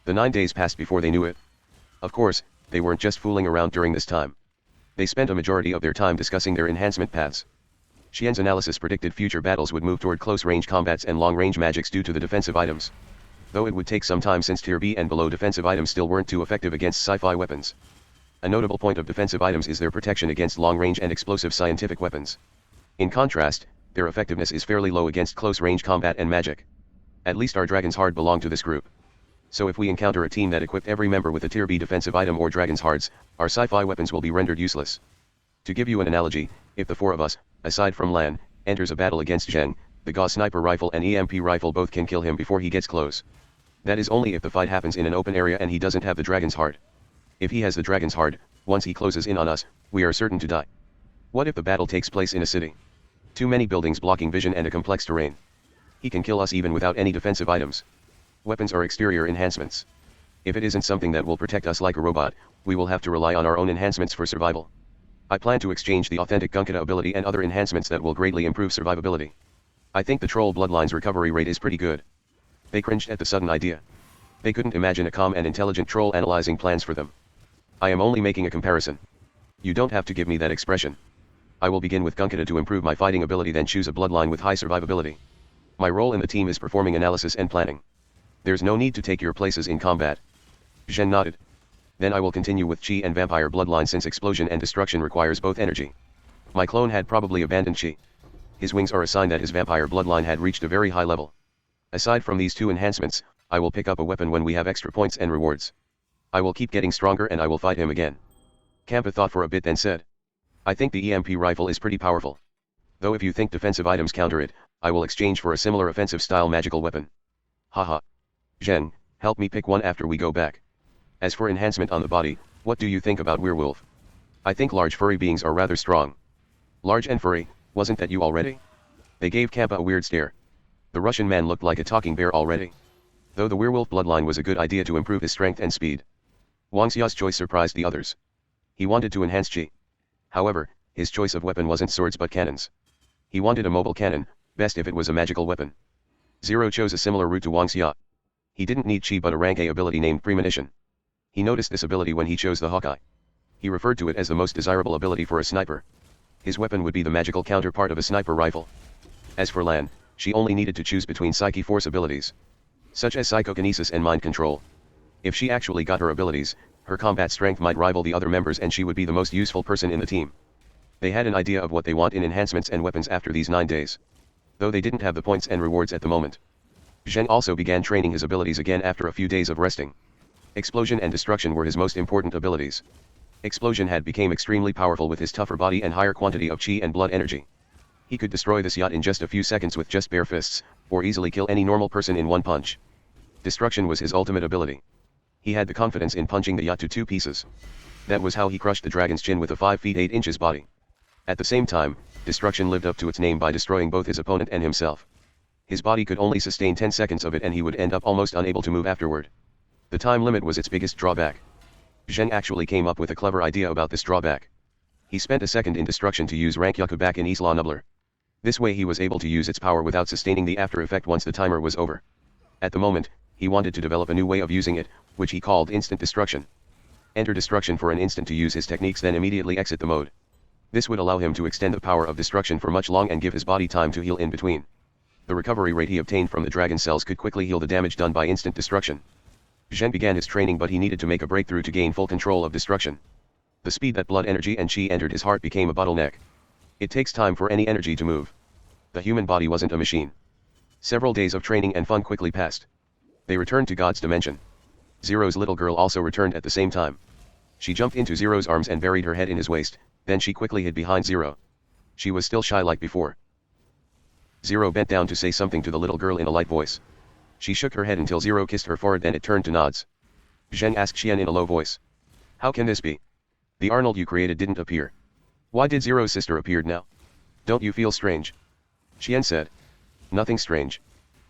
The 9 days passed before they knew it. Of course, they weren't just fooling around during this time. They spent a majority of their time discussing their enhancement paths. Xian's analysis predicted future battles would move toward close-range combats and long-range magics due to the defensive items. Though it would take some time since Tier B and below defensive items still weren't too effective against sci-fi weapons. A notable point of defensive items is their protection against long-range and explosive scientific weapons. In contrast, their effectiveness is fairly low against close-range combat and magic. At least our Dragon's Heart belong to this group. So if we encounter a team that equipped every member with a Tier B defensive item or Dragon's Hearts, our sci-fi weapons will be rendered useless. To give you an analogy, if the 4 of us, aside from Lan, enters a battle against Zheng, the Gauss sniper rifle and EMP rifle both can kill him before he gets close. That is only if the fight happens in an open area and he doesn't have the Dragon's Heart. If he has the Dragon's Heart, once he closes in on us, we are certain to die. What if the battle takes place in a city? Too many buildings blocking vision and a complex terrain. He can kill us even without any defensive items. Weapons are exterior enhancements. If it isn't something that will protect us like a robot, we will have to rely on our own enhancements for survival. I plan to exchange the authentic Gunkata ability and other enhancements that will greatly improve survivability. I think the troll bloodline's recovery rate is pretty good. They cringed at the sudden idea. They couldn't imagine a calm and intelligent troll analyzing plans for them. I am only making a comparison. You don't have to give me that expression. I will begin with Gunkata to improve my fighting ability, then choose a bloodline with high survivability. My role in the team is performing analysis and planning. There's no need to take your places in combat. Zhen nodded. Then I will continue with Qi and Vampire bloodline since explosion and destruction requires both energy. My clone had probably abandoned Qi. His wings are a sign that his Vampire bloodline had reached a very high level. Aside from these 2 enhancements, I will pick up a weapon when we have extra points and rewards. I will keep getting stronger and I will fight him again. Kampa thought for a bit then said. I think the EMP rifle is pretty powerful. Though if you think defensive items counter it, I will exchange for a similar offensive style magical weapon. Haha. Zhen, help me pick one after we go back. As for enhancement on the body, what do you think about werewolf? I think large furry beings are rather strong. Large and furry, wasn't that you already? They gave Kampa a weird stare. The Russian man looked like a talking bear already. Though the werewolf bloodline was a good idea to improve his strength and speed. Wang Xia's choice surprised the others. He wanted to enhance Qi. However, his choice of weapon wasn't swords but cannons. He wanted a mobile cannon, best if it was a magical weapon. Zero chose a similar route to Wang Xia. He didn't need Qi but a rank A ability named Premonition. He noticed this ability when he chose the Hawkeye. He referred to it as the most desirable ability for a sniper. His weapon would be the magical counterpart of a sniper rifle. As for Lan, she only needed to choose between Psyche Force abilities, such as Psychokinesis and Mind Control. If she actually got her abilities, her combat strength might rival the other members and she would be the most useful person in the team. They had an idea of what they want in enhancements and weapons after these 9 days. Though they didn't have the points and rewards at the moment. Zheng also began training his abilities again after a few days of resting. Explosion and Destruction were his most important abilities. Explosion had become extremely powerful with his tougher body and higher quantity of Qi and blood energy. He could destroy this yacht in just a few seconds with just bare fists, or easily kill any normal person in one punch. Destruction was his ultimate ability. He had the confidence in punching the yacht to 2 pieces. That was how he crushed the dragon's chin with a 5 feet 8 inches body. At the same time, Destruction lived up to its name by destroying both his opponent and himself. His body could only sustain 10 seconds of it and he would end up almost unable to move afterward. The time limit was its biggest drawback. Zheng actually came up with a clever idea about this drawback. He spent a second in Destruction to use rank Yaku back in Isla Nublar. This way he was able to use its power without sustaining the after effect once the timer was over. At the moment, he wanted to develop a new way of using it, which he called Instant Destruction. Enter Destruction for an instant to use his techniques, then immediately exit the mode. This would allow him to extend the power of Destruction for much long and give his body time to heal in between. The recovery rate he obtained from the dragon cells could quickly heal the damage done by Instant Destruction. Zheng began his training, but he needed to make a breakthrough to gain full control of Destruction. The speed that blood energy and Qi entered his heart became a bottleneck. It takes time for any energy to move. The human body wasn't a machine. Several days of training and fun quickly passed. They returned to God's dimension. Zero's little girl also returned at the same time. She jumped into Zero's arms and buried her head in his waist, then she quickly hid behind Zero. She was still shy like before. Zero bent down to say something to the little girl in a light voice. She shook her head until Zero kissed her forehead, then it turned to nods. Zheng asked Xian in a low voice. How can this be? The Arnold you created didn't appear. Why did Zero's sister appeared now? Don't you feel strange? Xian said. Nothing strange.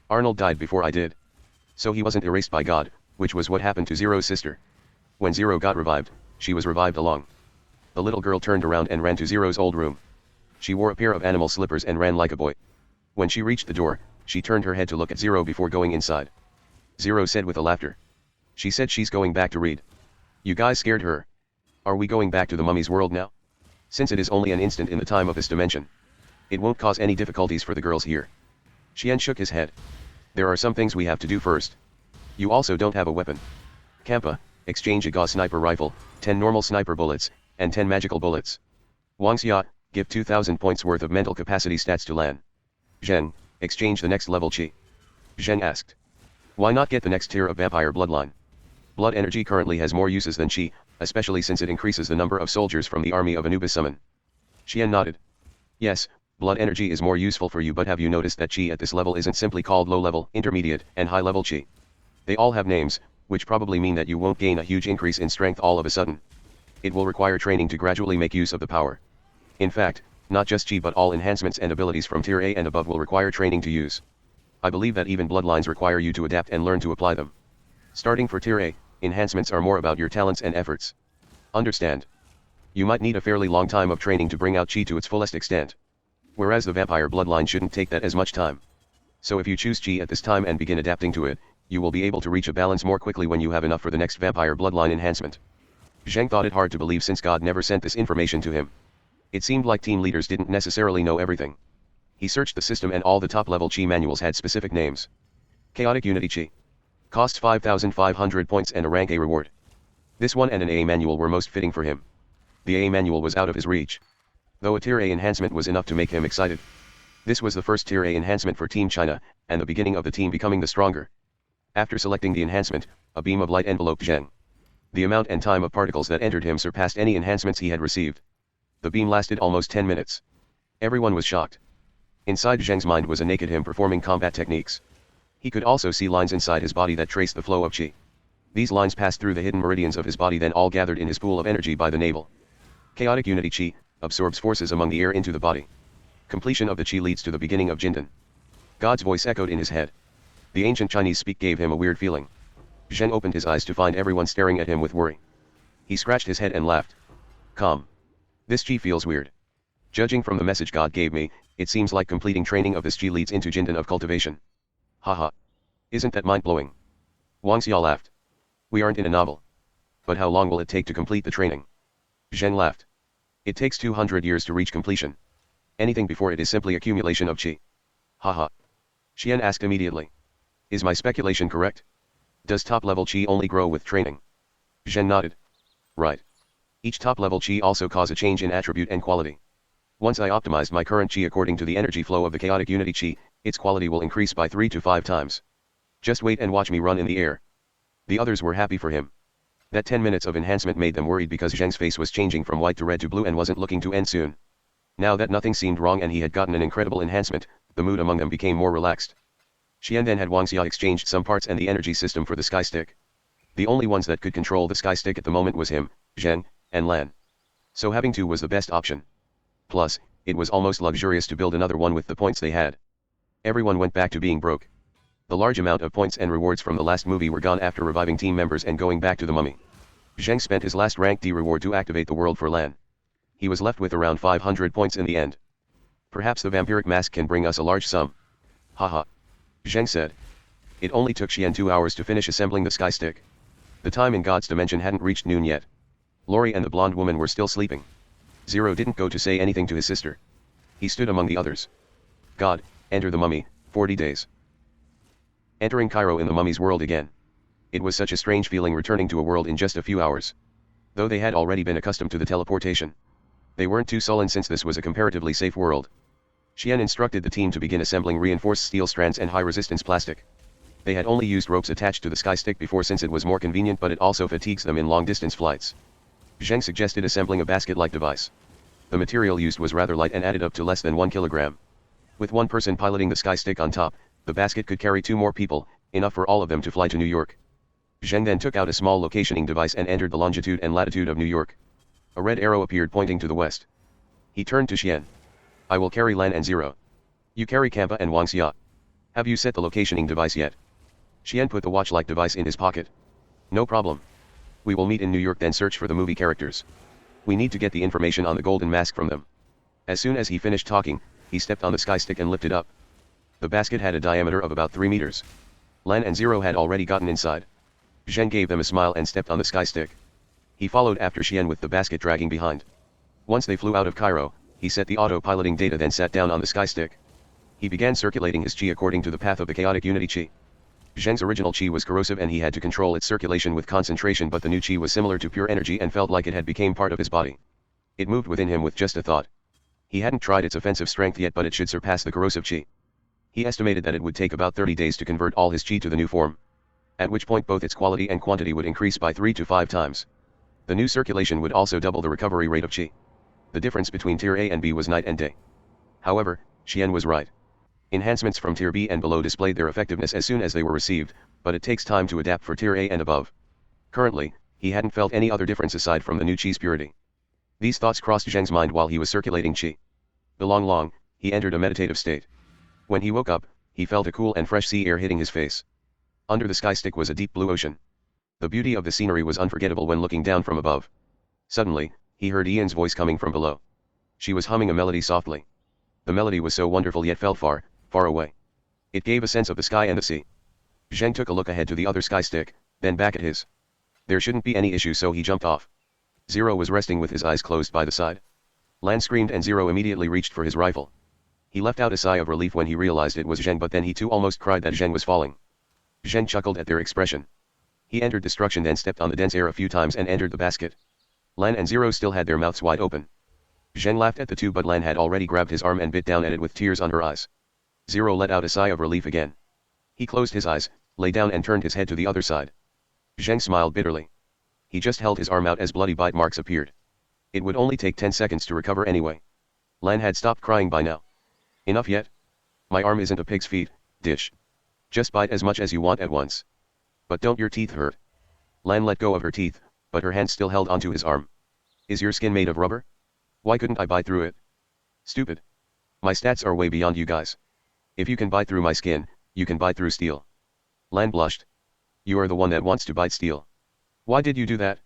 Arnold died before I did. So he wasn't erased by God, which was what happened to Zero's sister. When Zero got revived, she was revived along. The little girl turned around and ran to Zero's old room. She wore a pair of animal slippers and ran like a boy. When she reached the door, she turned her head to look at Zero before going inside. Zero said with a laughter. She said she's going back to read. You guys scared her. Are we going back to the mummy's world now? Since it is only an instant in the time of this dimension, it won't cause any difficulties for the girls here. Xian shook his head. There are some things we have to do first. You also don't have a weapon. Kampa, exchange a Gauss sniper rifle, 10 normal sniper bullets, and 10 magical bullets. Wang Xia, give 2,000 points worth of mental capacity stats to Lan. Zheng, exchange the next level chi. Zheng asked. Why not get the next tier of vampire bloodline? Blood energy currently has more uses than chi, especially since it increases the number of soldiers from the army of Anubis summon. Xian nodded. Yes, blood energy is more useful for you, but have you noticed that chi at this level isn't simply called low level, intermediate, and high level chi? They all have names, which probably mean that you won't gain a huge increase in strength all of a sudden. It will require training to gradually make use of the power. In fact, not just chi but all enhancements and abilities from tier A and above will require training to use. I believe that even bloodlines require you to adapt and learn to apply them. Starting for tier A, enhancements are more about your talents and efforts. Understand? You might need a fairly long time of training to bring out chi to its fullest extent. Whereas the vampire bloodline shouldn't take that as much time. So if you choose chi at this time and begin adapting to it, you will be able to reach a balance more quickly when you have enough for the next vampire bloodline enhancement. Zheng thought it hard to believe since God never sent this information to him. It seemed like team leaders didn't necessarily know everything. He searched the system and all the top-level chi manuals had specific names. Chaotic Unity Chi. Cost 5,500 points and a rank A reward. This one and an AA manual were most fitting for him. The AA manual was out of his reach. Though a tier A enhancement was enough to make him excited. This was the first tier A enhancement for Team China, and the beginning of the team becoming the stronger. After selecting the enhancement, a beam of light enveloped Zheng. The amount and time of particles that entered him surpassed any enhancements he had received. The beam lasted almost 10 minutes. Everyone was shocked. Inside Zheng's mind was a naked him performing combat techniques. He could also see lines inside his body that traced the flow of chi. These lines passed through the hidden meridians of his body, then all gathered in his pool of energy by the navel. Chaotic Unity Chi absorbs forces among the air into the body. Completion of the chi leads to the beginning of Jindan. God's voice echoed in his head. The ancient Chinese speak gave him a weird feeling. Zheng opened his eyes to find everyone staring at him with worry. He scratched his head and laughed. Calm. This chi feels weird. Judging from the message God gave me, it seems like completing training of this chi leads into Jindan of cultivation. Haha. Isn't that mind-blowing? Wang Xia laughed. We aren't in a novel. But how long will it take to complete the training? Zheng laughed. It takes 200 years to reach completion. Anything before it is simply accumulation of chi. Haha. Xian asked immediately. Is my speculation correct? Does top-level chi only grow with training? Zheng nodded. Right. Each top-level chi also cause a change in attribute and quality. Once I optimized my current chi according to the energy flow of the chaotic unity chi, its quality will increase by 3 to 5 times. Just wait and watch me run in the air. The others were happy for him. That 10 minutes of enhancement made them worried because Zheng's face was changing from white to red to blue and wasn't looking to end soon. Now that nothing seemed wrong and he had gotten an incredible enhancement, the mood among them became more relaxed. Xian then had Wang Xia exchanged some parts and the energy system for the sky stick. The only ones that could control the sky stick at the moment was him, Zheng, and Lan. So having two was the best option. Plus, it was almost luxurious to build another one with the points they had. Everyone went back to being broke. The large amount of points and rewards from the last movie were gone after reviving team members and going back to the mummy. Zheng spent his last rank D reward to activate the world for Lan. He was left with around 500 points in the end. Perhaps the vampiric mask can bring us a large sum. Haha. Zheng said. It only took Xian 2 hours to finish assembling the sky stick. The time in God's dimension hadn't reached noon yet. Lori and the blonde woman were still sleeping. Zero didn't go to say anything to his sister. He stood among the others. God, enter the mummy, 40 days. Entering Cairo in the mummy's world again. It was such a strange feeling returning to a world in just a few hours. Though they had already been accustomed to the teleportation. They weren't too sullen since this was a comparatively safe world. Xian instructed the team to begin assembling reinforced steel strands and high-resistance plastic. They had only used ropes attached to the sky stick before since it was more convenient, but it also fatigues them in long-distance flights. Zheng suggested assembling a basket-like device. The material used was rather light and added up to less than 1 kilogram. With one person piloting the sky stick on top, the basket could carry 2 more people, enough for all of them to fly to New York. Zheng then took out a small locationing device and entered the longitude and latitude of New York. A red arrow appeared pointing to the west. He turned to Xian. I will carry Lan and Zero. You carry Kampa and Wang Xia. Have you set the locationing device yet? Xian put the watch-like device in his pocket. No problem. We will meet in New York then search for the movie characters. We need to get the information on the golden mask from them. As soon as he finished talking, he stepped on the sky stick and lifted up. The basket had a diameter of about 3 meters. Lan and Zero had already gotten inside. Zheng gave them a smile and stepped on the sky stick. He followed after Xian with the basket dragging behind. Once they flew out of Cairo, he set the auto-piloting data then sat down on the sky stick. He began circulating his chi according to the path of the chaotic unity chi. Zheng's original chi was corrosive and he had to control its circulation with concentration, but the new chi was similar to pure energy and felt like it had become part of his body. It moved within him with just a thought. He hadn't tried its offensive strength yet, but it should surpass the corrosive chi. He estimated that it would take about 30 days to convert all his chi to the new form, at which point both its quality and quantity would increase by 3 to 5 times. The new circulation would also double the recovery rate of chi. The difference between tier A and B was night and day. However, Xian was right. Enhancements from tier B and below displayed their effectiveness as soon as they were received, but it takes time to adapt for tier A and above. Currently, he hadn't felt any other difference aside from the new chi's purity. These thoughts crossed Zheng's mind while he was circulating chi. Belong long, he entered a meditative state. When he woke up, he felt a cool and fresh sea air hitting his face. Under the sky stick was a deep blue ocean. The beauty of the scenery was unforgettable when looking down from above. Suddenly, he heard Ian's voice coming from below. She was humming a melody softly. The melody was so wonderful yet felt far, far away. It gave a sense of the sky and the sea. Zheng took a look ahead to the other sky stick, then back at his. There shouldn't be any issue, so he jumped off. Zero was resting with his eyes closed by the side. Lan screamed and Zero immediately reached for his rifle. He let out a sigh of relief when he realized it was Zheng, but then he too almost cried that Zheng was falling. Zheng chuckled at their expression. He entered destruction, then stepped on the dense air a few times and entered the basket. Lan and Zero still had their mouths wide open. Zheng laughed at the two, but Lan had already grabbed his arm and bit down at it with tears on her eyes. Zero let out a sigh of relief again. He closed his eyes, lay down and turned his head to the other side. Zheng smiled bitterly. He just held his arm out as bloody bite marks appeared. It would only take 10 seconds to recover anyway. Lan had stopped crying by now. Enough yet? My arm isn't a pig's feet, dish. Just bite as much as you want at once. But don't your teeth hurt? Lan let go of her teeth, but her hand still held onto his arm. Is your skin made of rubber? Why couldn't I bite through it? Stupid. My stats are way beyond you guys. If you can bite through my skin, you can bite through steel. Lan blushed. You are the one that wants to bite steel. Why did you do that?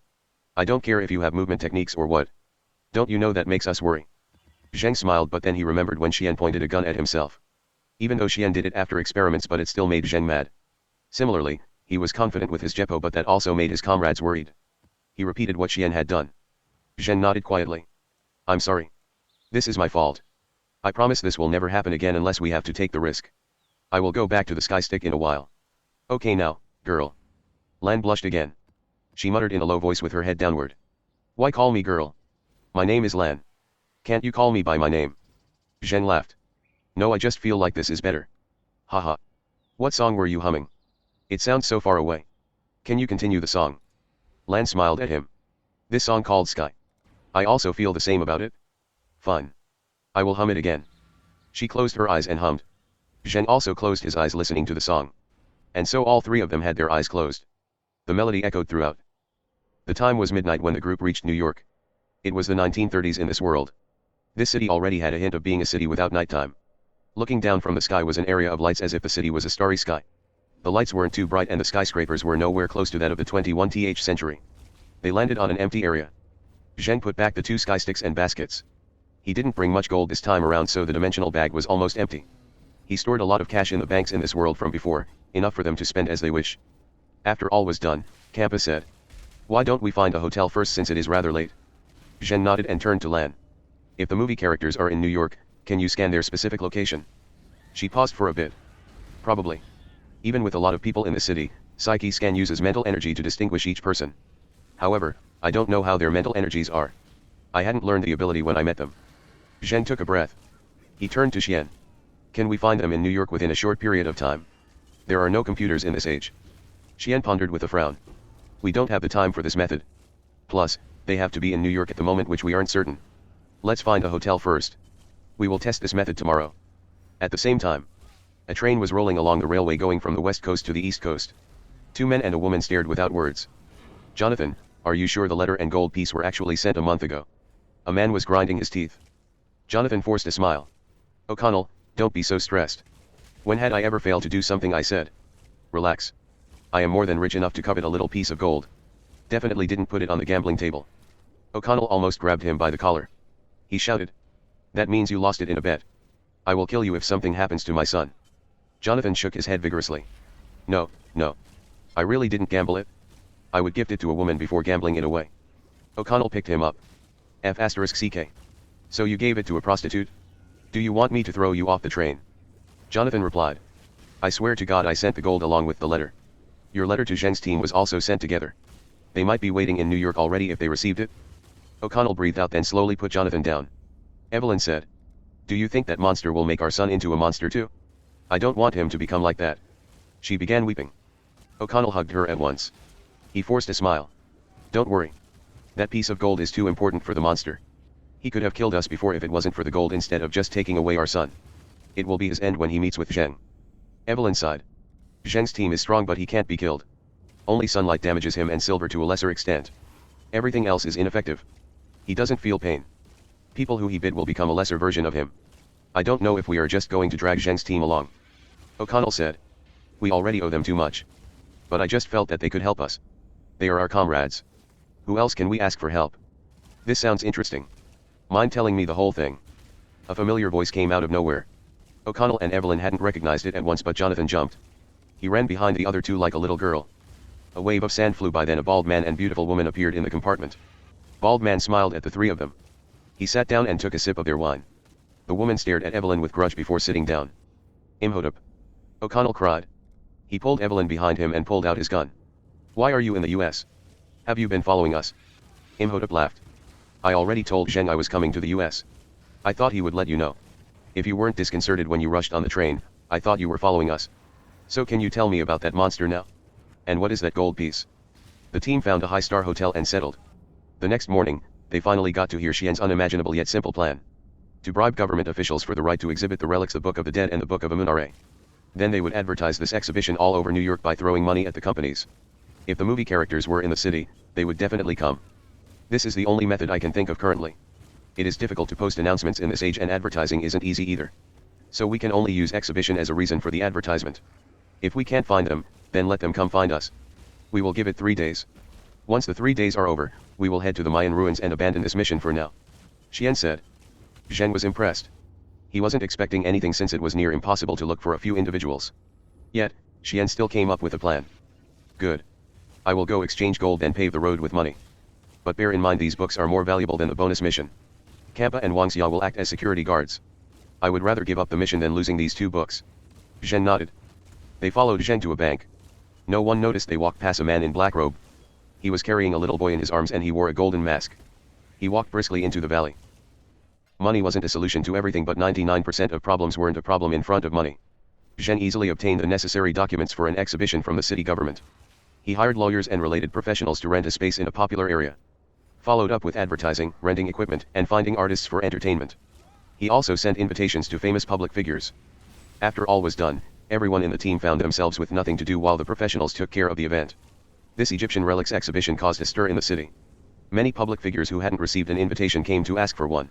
I don't care if you have movement techniques or what. Don't you know that makes us worry? Zheng smiled, but then he remembered when Xian pointed a gun at himself. Even though Xian did it after experiments, but it still made Zheng mad. Similarly, he was confident with his Jeppo, but that also made his comrades worried. He repeated what Xian had done. Zheng nodded quietly. I'm sorry. This is my fault. I promise this will never happen again unless we have to take the risk. I will go back to the sky stick in a while. Okay now, girl. Lan blushed again. She muttered in a low voice with her head downward. Why call me girl? My name is Lan. Can't you call me by my name? Zheng laughed. No, I just feel like this is better. Haha. What song were you humming? It sounds so far away. Can you continue the song? Lan smiled at him. This song called Sky. I also feel the same about it. Fine. I will hum it again. She closed her eyes and hummed. Zheng also closed his eyes listening to the song. And so all three of them had their eyes closed. The melody echoed throughout. The time was midnight when the group reached New York. It was the 1930s in this world. This city already had a hint of being a city without nighttime. Looking down from the sky was an area of lights as if the city was a starry sky. The lights weren't too bright and the skyscrapers were nowhere close to that of the 21th century. They landed on an empty area. Zheng put back the two sky sticks and baskets. He didn't bring much gold this time around, so the dimensional bag was almost empty. He stored a lot of cash in the banks in this world from before, enough for them to spend as they wish. After all was done, Kampa said. Why don't we find a hotel first since it is rather late? Zheng nodded and turned to Lan. If the movie characters are in New York, can you scan their specific location? She paused for a bit. Probably. Even with a lot of people in the city, Psyche Scan uses mental energy to distinguish each person. However, I don't know how their mental energies are. I hadn't learned the ability when I met them. Zheng took a breath. He turned to Xian. Can we find them in New York within a short period of time? There are no computers in this age. Xian pondered with a frown. We don't have the time for this method. Plus, they have to be in New York at the moment, which we aren't certain. Let's find a hotel first. We will test this method tomorrow. At the same time, a train was rolling along the railway going from the west coast to the east coast. Two men and a woman stared without words. Jonathan, are you sure the letter and gold piece were actually sent a month ago? A man was grinding his teeth. Jonathan forced a smile. O'Connell, don't be so stressed. When had I ever failed to do something I said? Relax. I am more than rich enough to covet a little piece of gold. Definitely didn't put it on the gambling table. O'Connell almost grabbed him by the collar. He shouted. That means you lost it in a bet. I will kill you if something happens to my son. Jonathan shook his head vigorously. No, no. I really didn't gamble it. I would gift it to a woman before gambling it away. O'Connell picked him up. F***ck. So you gave it to a prostitute? Do you want me to throw you off the train? Jonathan replied. I swear to God I sent the gold along with the letter. Your letter to Zheng's team was also sent together. They might be waiting in New York already if they received it. O'Connell breathed out then slowly put Jonathan down. Evelyn said. Do you think that monster will make our son into a monster too? I don't want him to become like that. She began weeping. O'Connell hugged her at once. He forced a smile. Don't worry. That piece of gold is too important for the monster. He could have killed us before if it wasn't for the gold instead of just taking away our son. It will be his end when he meets with Zheng. Evelyn sighed. Zheng's team is strong but he can't be killed. Only sunlight damages him and silver to a lesser extent. Everything else is ineffective. He doesn't feel pain. People who he bit will become a lesser version of him. I don't know if we are just going to drag Zheng's team along. O'Connell said. We already owe them too much. But I just felt that they could help us. They are our comrades. Who else can we ask for help? This sounds interesting. Mind telling me the whole thing? A familiar voice came out of nowhere. O'Connell and Evelyn hadn't recognized it at once but Jonathan jumped. He ran behind the other two like a little girl. A wave of sand flew by then a bald man and beautiful woman appeared in the compartment. Bald man smiled at the three of them. He sat down and took a sip of their wine. The woman stared at Evelyn with grudge before sitting down. Imhotep. O'Connell cried. He pulled Evelyn behind him and pulled out his gun. Why are you in the US? Have you been following us? Imhotep laughed. I already told Zheng I was coming to the US. I thought he would let you know. If you weren't disconcerted when you rushed on the train, I thought you were following us. So can you tell me about that monster now? And what is that gold piece? The team found a high-star hotel and settled. The next morning, they finally got to hear Xian's unimaginable yet simple plan. To bribe government officials for the right to exhibit the relics the Book of the Dead and the Book of Amun-Re. Then they would advertise this exhibition all over New York by throwing money at the companies. If the movie characters were in the city, they would definitely come. This is the only method I can think of currently. It is difficult to post announcements in this age and advertising isn't easy either. So we can only use exhibition as a reason for the advertisement. If we can't find them, then let them come find us. We will give it 3 days. Once the 3 days are over, we will head to the Mayan ruins and abandon this mission for now. Xian said. Zheng was impressed. He wasn't expecting anything since it was near impossible to look for a few individuals. Yet, Xian still came up with a plan. Good. I will go exchange gold and pave the road with money. But bear in mind these books are more valuable than the bonus mission. Kampa and Wang Xia will act as security guards. I would rather give up the mission than losing these 2 books. Zheng nodded. They followed Zheng to a bank. No one noticed they walked past a man in black robe. He was carrying a little boy in his arms and he wore a golden mask. He walked briskly into the valley. Money wasn't a solution to everything but 99% of problems weren't a problem in front of money. Zheng easily obtained the necessary documents for an exhibition from the city government. He hired lawyers and related professionals to rent a space in a popular area. Followed up with advertising, renting equipment, and finding artists for entertainment. He also sent invitations to famous public figures. After all was done, everyone in the team found themselves with nothing to do while the professionals took care of the event. This Egyptian relics exhibition caused a stir in the city. Many public figures who hadn't received an invitation came to ask for one.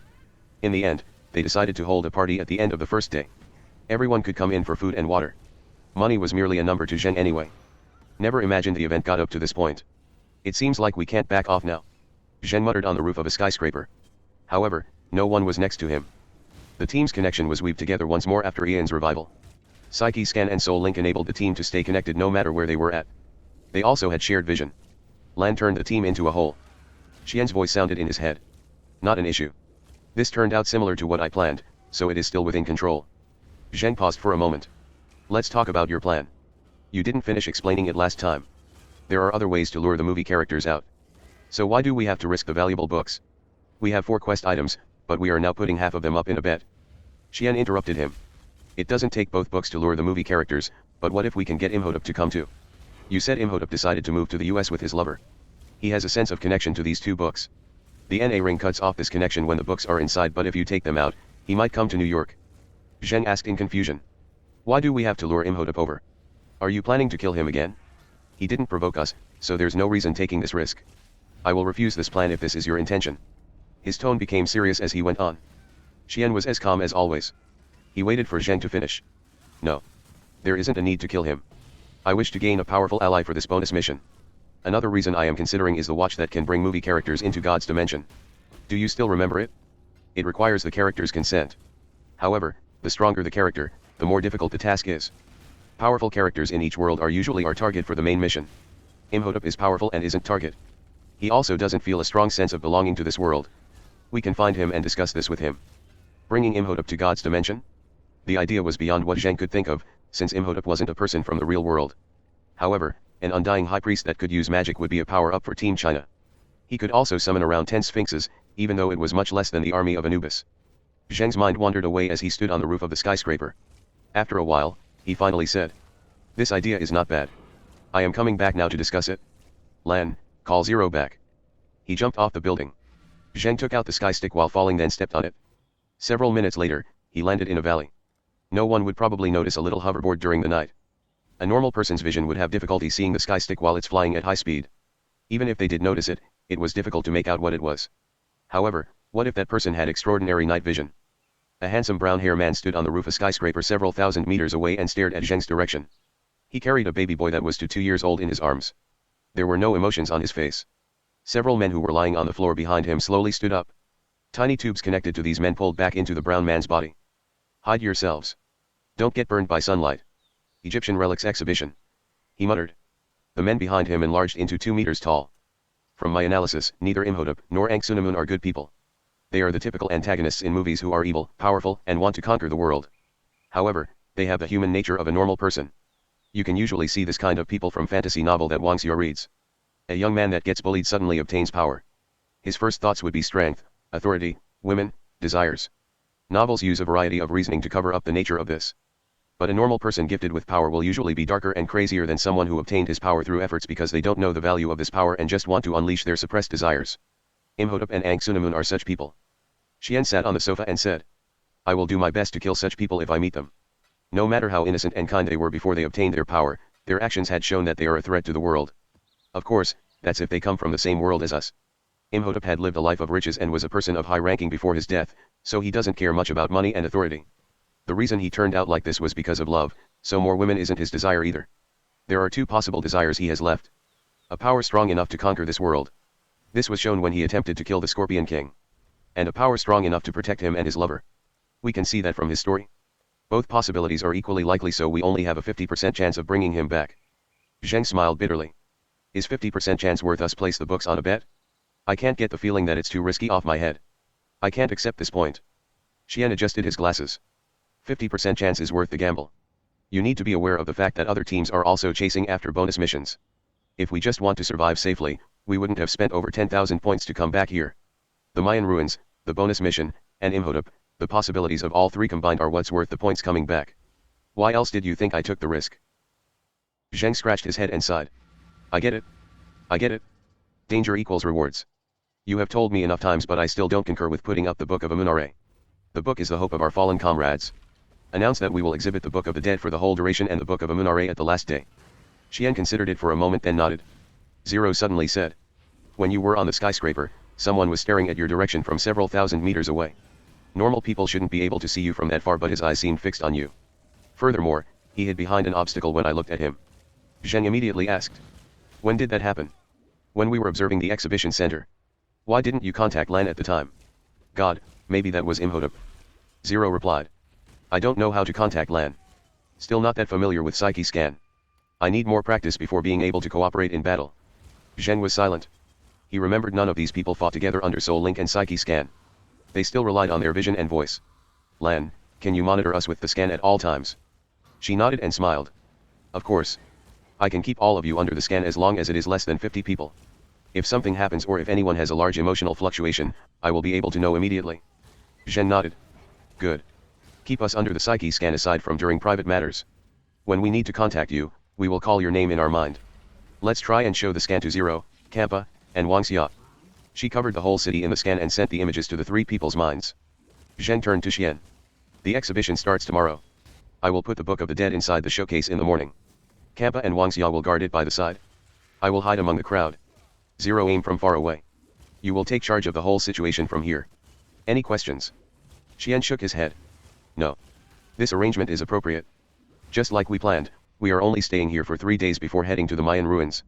In the end, they decided to hold a party at the end of the first day. Everyone could come in for food and water. Money was merely a number to Zheng anyway. Never imagined the event got up to this point. It seems like we can't back off now. Zheng muttered on the roof of a skyscraper. However, no one was next to him. The team's connection was weaved together once more after Ian's revival. Psyche scan and soul link enabled the team to stay connected no matter where they were at. They also had shared vision. Lan turned the team into a whole. Xian's voice sounded in his head. Not an issue. This turned out similar to what I planned, so it is still within control. Zheng paused for a moment. Let's talk about your plan. You didn't finish explaining it last time. There are other ways to lure the movie characters out. So why do we have to risk the valuable books? We have 4 quest items, but we are now putting half of them up in a bet. Xian interrupted him. It doesn't take both books to lure the movie characters, but what if we can get Imhotep to come too? You said Imhotep decided to move to the US with his lover. He has a sense of connection to these 2 books. The NA ring cuts off this connection when the books are inside, but if you take them out, he might come to New York. Zheng asked in confusion. Why do we have to lure Imhotep over? Are you planning to kill him again? He didn't provoke us, so there's no reason taking this risk. I will refuse this plan if this is your intention. His tone became serious as he went on. Xian was as calm as always. He waited for Zheng to finish. No. There isn't a need to kill him. I wish to gain a powerful ally for this bonus mission. Another reason I am considering is the watch that can bring movie characters into God's dimension. Do you still remember it? It requires the character's consent. However, the stronger the character, the more difficult the task is. Powerful characters in each world are usually our target for the main mission. Imhotep is powerful and isn't target. He also doesn't feel a strong sense of belonging to this world. We can find him and discuss this with him. Bringing Imhotep to God's dimension? The idea was beyond what Zheng could think of, since Imhotep wasn't a person from the real world. However, an undying high priest that could use magic would be a power-up for Team China. He could also summon around 10 sphinxes, even though it was much less than the army of Anubis. Zheng's mind wandered away as he stood on the roof of the skyscraper. After a while, he finally said, "This idea is not bad. I am coming back now to discuss it. Lan, call Zero back." He jumped off the building. Zheng took out the sky stick while falling, then stepped on it. Several minutes later, he landed in a valley. No one would probably notice a little hoverboard during the night. A normal person's vision would have difficulty seeing the sky stick while it's flying at high speed. Even if they did notice it, it was difficult to make out what it was. However, what if that person had extraordinary night vision? A handsome brown-haired man stood on the roof of a skyscraper several thousand meters away and stared at Zheng's direction. He carried a baby boy that was 2 years old in his arms. There were no emotions on his face. Several men who were lying on the floor behind him slowly stood up. Tiny tubes connected to these men pulled back into the brown man's body. "Hide yourselves. Don't get burned by sunlight. Egyptian relics exhibition," he muttered. The men behind him enlarged into 2 meters tall. "From my analysis, neither Imhotep nor Anksunamun are good people. They are the typical antagonists in movies who are evil, powerful, and want to conquer the world. However, they have the human nature of a normal person. You can usually see this kind of people from fantasy novel that Wang Xiao reads. A young man that gets bullied suddenly obtains power. His first thoughts would be strength, authority, women, desires. Novels use a variety of reasoning to cover up the nature of this. But a normal person gifted with power will usually be darker and crazier than someone who obtained his power through efforts because they don't know the value of this power and just want to unleash their suppressed desires. Imhotep and Anksunamun are such people." Xian sat on the sofa and said, "I will do my best to kill such people if I meet them. No matter how innocent and kind they were before they obtained their power, their actions had shown that they are a threat to the world. Of course, that's if they come from the same world as us. Imhotep had lived a life of riches and was a person of high ranking before his death, so he doesn't care much about money and authority. The reason he turned out like this was because of love, so more women isn't his desire either. There are 2 possible desires he has left. A power strong enough to conquer this world. This was shown when he attempted to kill the Scorpion King. And a power strong enough to protect him and his lover. We can see that from his story. Both possibilities are equally likely, so we only have a 50% chance of bringing him back." Zheng smiled bitterly. "Is 50% chance worth us place the books on a bet? I can't get the feeling that it's too risky off my head. I can't accept this point." Xian adjusted his glasses. 50% chance is worth the gamble. You need to be aware of the fact that other teams are also chasing after bonus missions. If we just want to survive safely, we wouldn't have spent over 10,000 points to come back here. The Mayan ruins, the bonus mission, and Imhotep, the possibilities of all 3 combined are what's worth the points coming back. Why else did you think I took the risk?" Zheng scratched his head and sighed. I get it. I get it. Danger equals rewards. You have told me enough times, but I still don't concur with putting up the Book of Amunare. The book is the hope of our fallen comrades. Announce that we will exhibit the Book of the Dead for the whole duration and the Book of Amunare at the last day." Xian considered it for a moment, then nodded. Zero suddenly said, "When you were on the skyscraper, someone was staring at your direction from several thousand meters away. Normal people shouldn't be able to see you from that far, but his eyes seemed fixed on you. Furthermore, he hid behind an obstacle when I looked at him." Zheng immediately asked, "When did that happen?" "When we were observing the exhibition center." "Why didn't you contact Lan at the time?" "God, maybe that was Imhotep." Zero replied, "I don't know how to contact Lan. Still not that familiar with Psyche Scan. I need more practice before being able to cooperate in battle." Zheng was silent. He remembered none of these people fought together under Soul Link and Psyche Scan. They still relied on their vision and voice. "Lan, can you monitor us with the scan at all times?" She nodded and smiled. "Of course. I can keep all of you under the scan as long as it is less than 50 people. If something happens or if anyone has a large emotional fluctuation, I will be able to know immediately." Zheng nodded. "Good. Keep us under the Psyche Scan aside from during private matters. When we need to contact you, we will call your name in our mind. Let's try and show the scan to Zero, Kampa, and Wang Xia." She covered the whole city in the scan and sent the images to the 3 people's minds. Zheng turned to Xian. "The exhibition starts tomorrow. I will put the Book of the Dead inside the showcase in the morning. Kampa and Wang Xia will guard it by the side. I will hide among the crowd. Zero, aim from far away. You will take charge of the whole situation from here. Any questions?" Xian shook his head. "No. This arrangement is appropriate. Just like we planned, we are only staying here for 3 days before heading to the Mayan ruins."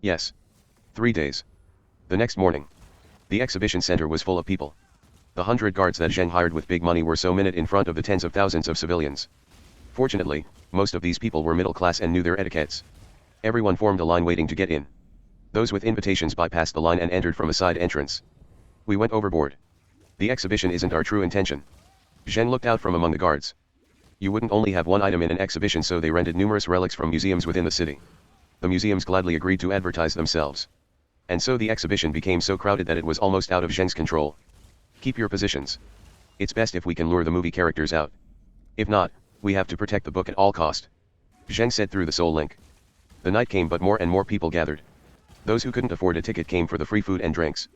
"Yes. 3 days." The next morning, the exhibition center was full of people. The 100 guards that Zheng hired with big money were so minute in front of the tens of thousands of civilians. Fortunately, most of these people were middle class and knew their etiquettes. Everyone formed a line waiting to get in. Those with invitations bypassed the line and entered from a side entrance. We went overboard. The exhibition isn't our true intention. Zheng looked out from among the guards. You wouldn't only have one item in an exhibition, so they rented numerous relics from museums within the city. The museums gladly agreed to advertise themselves. And so the exhibition became so crowded that it was almost out of Zheng's control. Keep your positions. It's best if we can lure the movie characters out. If not, we have to protect the book at all cost. Zheng said through the soul link. The night came, but more and more people gathered. Those who couldn't afford a ticket came for the free food and drinks.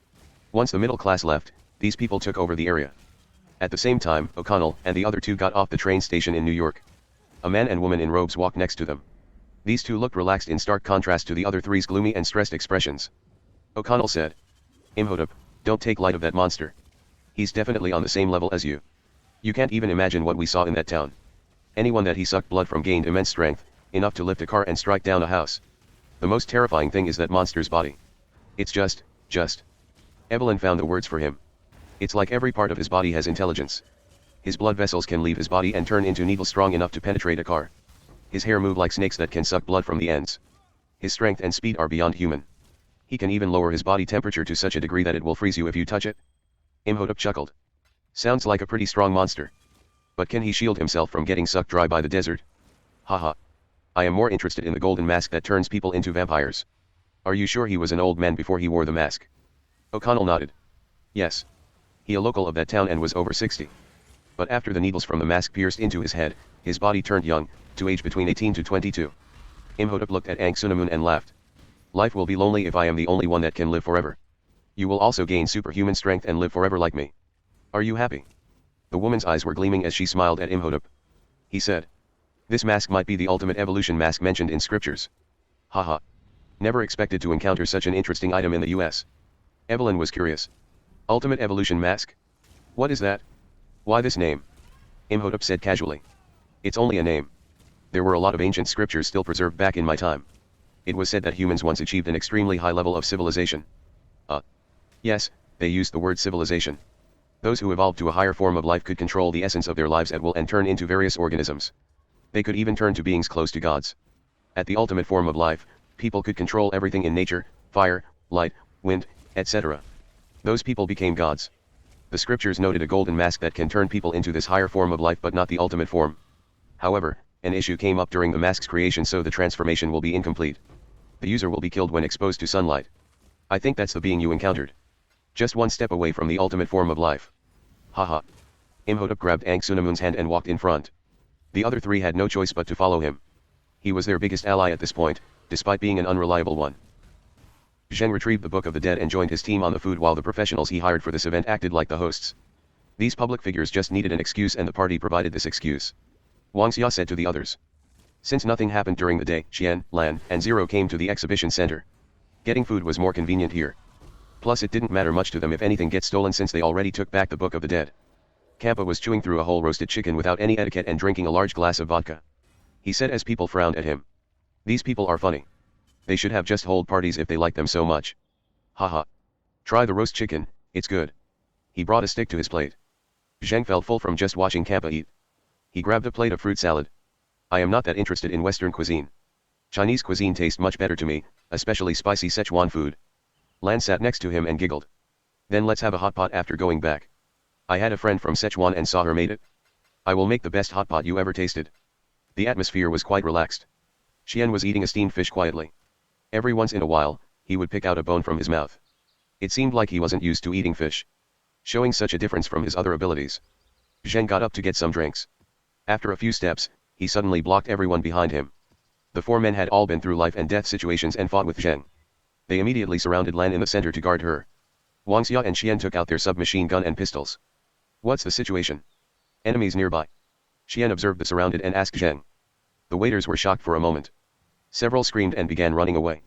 Once the middle class left, these people took over the area. At the same time, O'Connell and the other two got off the train station in New York. A man and woman in robes walked next to them. These two looked relaxed in stark contrast to the other three's gloomy and stressed expressions. O'Connell said, Imhotep, don't take light of that monster. He's definitely on the same level as you. You can't even imagine what we saw in that town. Anyone that he sucked blood from gained immense strength, enough to lift a car and strike down a house. The most terrifying thing is that monster's body. It's just. Evelyn found the words for him. It's like every part of his body has intelligence. His blood vessels can leave his body and turn into needles strong enough to penetrate a car. His hair move like snakes that can suck blood from the ends. His strength and speed are beyond human. He can even lower his body temperature to such a degree that it will freeze you if you touch it. Imhotep chuckled. Sounds like a pretty strong monster. But can he shield himself from getting sucked dry by the desert? Haha. I am more interested in the golden mask that turns people into vampires. Are you sure he was an old man before he wore the mask? O'Connell nodded. Yes. He a local of that town and was over 60. But after the needles from the mask pierced into his head, his body turned young, to age between 18 to 22. Imhotep looked at Anksunamun and laughed. Life will be lonely if I am the only one that can live forever. You will also gain superhuman strength and live forever like me. Are you happy? The woman's eyes were gleaming as she smiled at Imhotep. He said. This mask might be the ultimate evolution mask mentioned in scriptures. Haha. Never expected to encounter such an interesting item in the US. Evelyn was curious. Ultimate evolution mask? What is that? Why this name? Imhotep said casually. It's only a name. There were a lot of ancient scriptures still preserved back in my time. It was said that humans once achieved an extremely high level of civilization. Yes, they used the word civilization. Those who evolved to a higher form of life could control the essence of their lives at will and turn into various organisms. They could even turn to beings close to gods. At the ultimate form of life, people could control everything in nature, fire, light, wind, etc. Those people became gods. The scriptures noted a golden mask that can turn people into this higher form of life but not the ultimate form. However, an issue came up during the mask's creation, so the transformation will be incomplete. The user will be killed when exposed to sunlight. I think that's the being you encountered. Just one step away from the ultimate form of life. Haha. Imhotep grabbed Anksunamun's hand and walked in front. The other three had no choice but to follow him. He was their biggest ally at this point, despite being an unreliable one. Zheng retrieved the Book of the Dead and joined his team on the food while the professionals he hired for this event acted like the hosts. These public figures just needed an excuse and the party provided this excuse. Wang Xia said to the others. Since nothing happened during the day, Qian, Lan, and Zero came to the exhibition center. Getting food was more convenient here. Plus it didn't matter much to them if anything gets stolen since they already took back the Book of the Dead. Kampa was chewing through a whole roasted chicken without any etiquette and drinking a large glass of vodka. He said as people frowned at him. These people are funny. They should have just hold parties if they like them so much. Haha. Try the roast chicken, it's good. He brought a stick to his plate. Zheng felt full from just watching Kampa eat. He grabbed a plate of fruit salad. I am not that interested in Western cuisine. Chinese cuisine tastes much better to me, especially spicy Szechuan food. Lan sat next to him and giggled. Then let's have a hot pot after going back. I had a friend from Szechuan and saw her made it. I will make the best hot pot you ever tasted. The atmosphere was quite relaxed. Qian was eating a steamed fish quietly. Every once in a while, he would pick out a bone from his mouth. It seemed like he wasn't used to eating fish. Showing such a difference from his other abilities. Zheng got up to get some drinks. After a few steps, he suddenly blocked everyone behind him. The four men had all been through life and death situations and fought with Zheng. They immediately surrounded Lan in the center to guard her. Wang Xia and Qian took out their submachine gun and pistols. What's the situation? Enemies nearby. Qian observed the surrounded and asked Zheng. The waiters were shocked for a moment. Several screamed and began running away.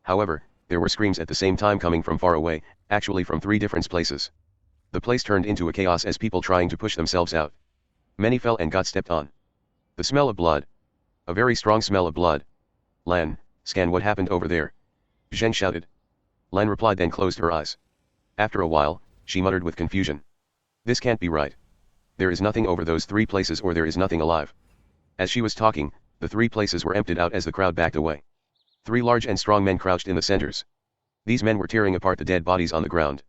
However, there were screams at the same time coming from far away, actually from 3 different places. The place turned into a chaos as people trying to push themselves out. Many fell and got stepped on. The smell of blood. A very strong smell of blood. Lan, scan what happened over there. Zheng shouted. Lan replied, then closed her eyes. After a while, she muttered with confusion. This can't be right. There is nothing over those 3 places, or there is nothing alive. As she was talking, the 3 places were emptied out as the crowd backed away. 3 large and strong men crouched in the centers. These men were tearing apart the dead bodies on the ground.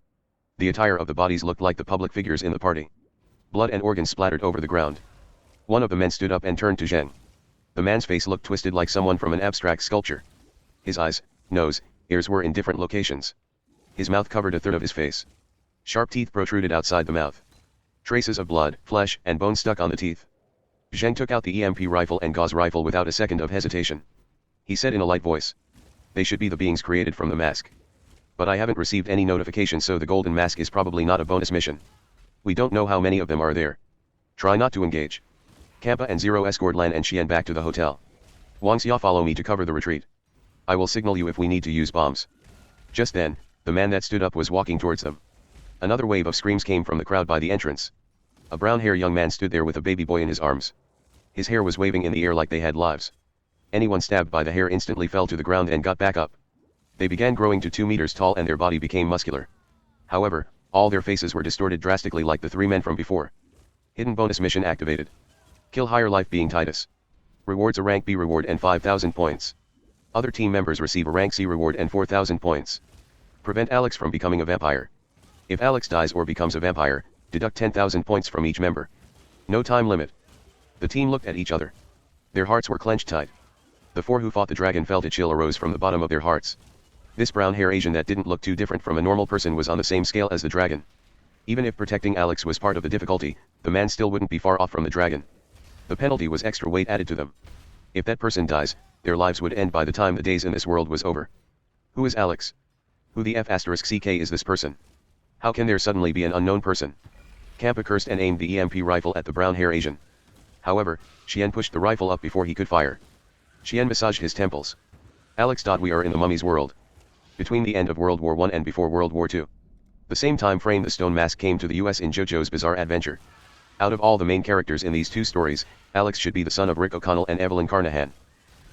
The attire of the bodies looked like the public figures in the party. Blood and organs splattered over the ground. One of the men stood up and turned to Zheng. The man's face looked twisted like someone from an abstract sculpture. His eyes, nose, ears were in different locations. His mouth covered a third of his face. Sharp teeth protruded outside the mouth. Traces of blood, flesh, and bone stuck on the teeth. Zheng took out the EMP rifle and gauze rifle without a second of hesitation. He said in a light voice. They should be the beings created from the mask. But I haven't received any notification, so the golden mask is probably not a bonus mission. We don't know how many of them are there. Try not to engage. Kappa and Zero escort Lan and Xian back to the hotel. Wang Xia, follow me to cover the retreat. I will signal you if we need to use bombs. Just then, the man that stood up was walking towards them. Another wave of screams came from the crowd by the entrance. A brown-haired young man stood there with a baby boy in his arms. His hair was waving in the air like they had lives. Anyone stabbed by the hair instantly fell to the ground and got back up. They began growing to 2 meters tall and their body became muscular. However, all their faces were distorted drastically like the 3 men from before. Hidden bonus mission activated. Kill higher life being Titus. Rewards a rank B reward and 5,000 points. Other team members receive a rank C reward and 4,000 points. Prevent Alex from becoming a vampire. If Alex dies or becomes a vampire, deduct 10,000 points from each member. No time limit. The team looked at each other. Their hearts were clenched tight. The 4 who fought the dragon felt a chill arose from the bottom of their hearts. This brown-haired Asian that didn't look too different from a normal person was on the same scale as the dragon. Even if protecting Alex was part of the difficulty, the man still wouldn't be far off from the dragon. The penalty was extra weight added to them. If that person dies, their lives would end by the time the days in this world was over. Who is Alex? Who the F***ck is this person? How can there suddenly be an unknown person? Kappa cursed and aimed the EMP rifle at the brown-haired Asian. However, Xian pushed the rifle up before he could fire. Xian massaged his temples. Alex. We are in the mummy's world. Between the end of World War I and before World War II. The same time frame the stone mask came to the US in JoJo's Bizarre Adventure. Out of all the main characters in these 2 stories, Alex should be the son of Rick O'Connell and Evelyn Carnahan.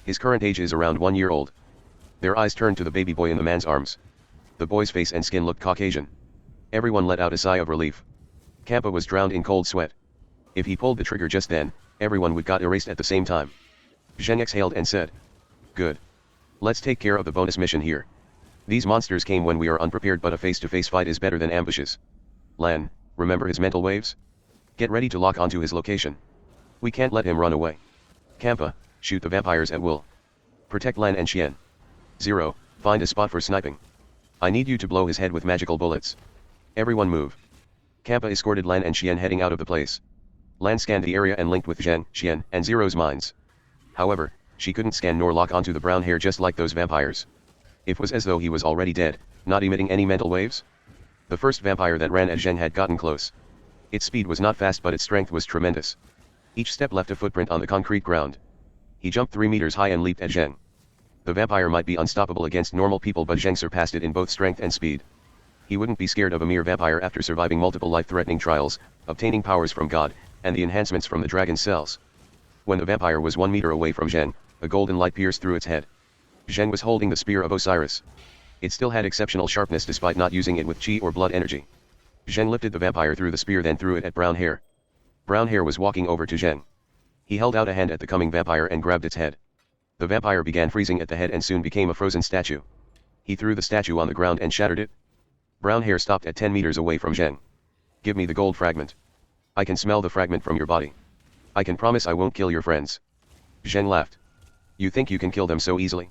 His current age is around 1 year old. Their eyes turned to the baby boy in the man's arms. The boy's face and skin looked Caucasian. Everyone let out a sigh of relief. Kappa was drowned in cold sweat. If he pulled the trigger just then, everyone would got erased at the same time. Zheng exhaled and said. Good. Let's take care of the bonus mission here. These monsters came when we are unprepared, but a face-to-face fight is better than ambushes. Lan, remember his mental waves? Get ready to lock onto his location. We can't let him run away. Kappa, shoot the vampires at will. Protect Lan and Xian. Zero, find a spot for sniping. I need you to blow his head with magical bullets. Everyone move. Kappa escorted Lan and Xian heading out of the place. Lan scanned the area and linked with Zheng, Xian, and Zero's minds. However, she couldn't scan nor lock onto the brown hair just like those vampires. It was as though he was already dead, not emitting any mental waves. The first vampire that ran at Zheng had gotten close. Its speed was not fast, but its strength was tremendous. Each step left a footprint on the concrete ground. He jumped 3 meters high and leaped at Zheng. The vampire might be unstoppable against normal people, but Zheng surpassed it in both strength and speed. He wouldn't be scared of a mere vampire after surviving multiple life-threatening trials, obtaining powers from God, and the enhancements from the dragon cells. When the vampire was 1 meter away from Zheng, a golden light pierced through its head. Zheng was holding the spear of Osiris. It still had exceptional sharpness despite not using it with chi or blood energy. Zheng lifted the vampire through the spear, then threw it at brown hair. Brown hair was walking over to Zheng. He held out a hand at the coming vampire and grabbed its head. The vampire began freezing at the head and soon became a frozen statue. He threw the statue on the ground and shattered it. Brown hair stopped at 10 meters away from Zheng. Give me the gold fragment. I can smell the fragment from your body. I can promise I won't kill your friends. Zheng laughed. You think you can kill them so easily?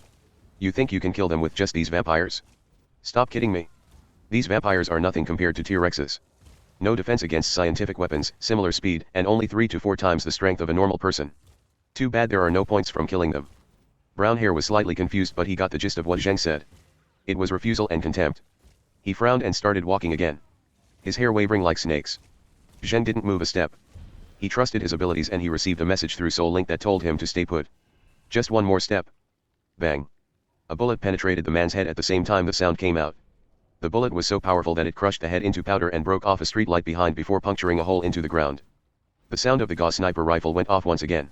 You think you can kill them with just these vampires? Stop kidding me. These vampires are nothing compared to T-Rexes. No defense against scientific weapons, similar speed, and only 3 to 4 times the strength of a normal person. Too bad there are no points from killing them. Brown hair was slightly confused, but he got the gist of what Zheng said. It was refusal and contempt. He frowned and started walking again. His hair wavering like snakes. Zheng didn't move a step. He trusted his abilities and he received a message through Soul Link that told him to stay put. Just one more step. Bang. A bullet penetrated the man's head at the same time the sound came out. The bullet was so powerful that it crushed the head into powder and broke off a street light behind before puncturing a hole into the ground. The sound of the Gauss sniper rifle went off once again.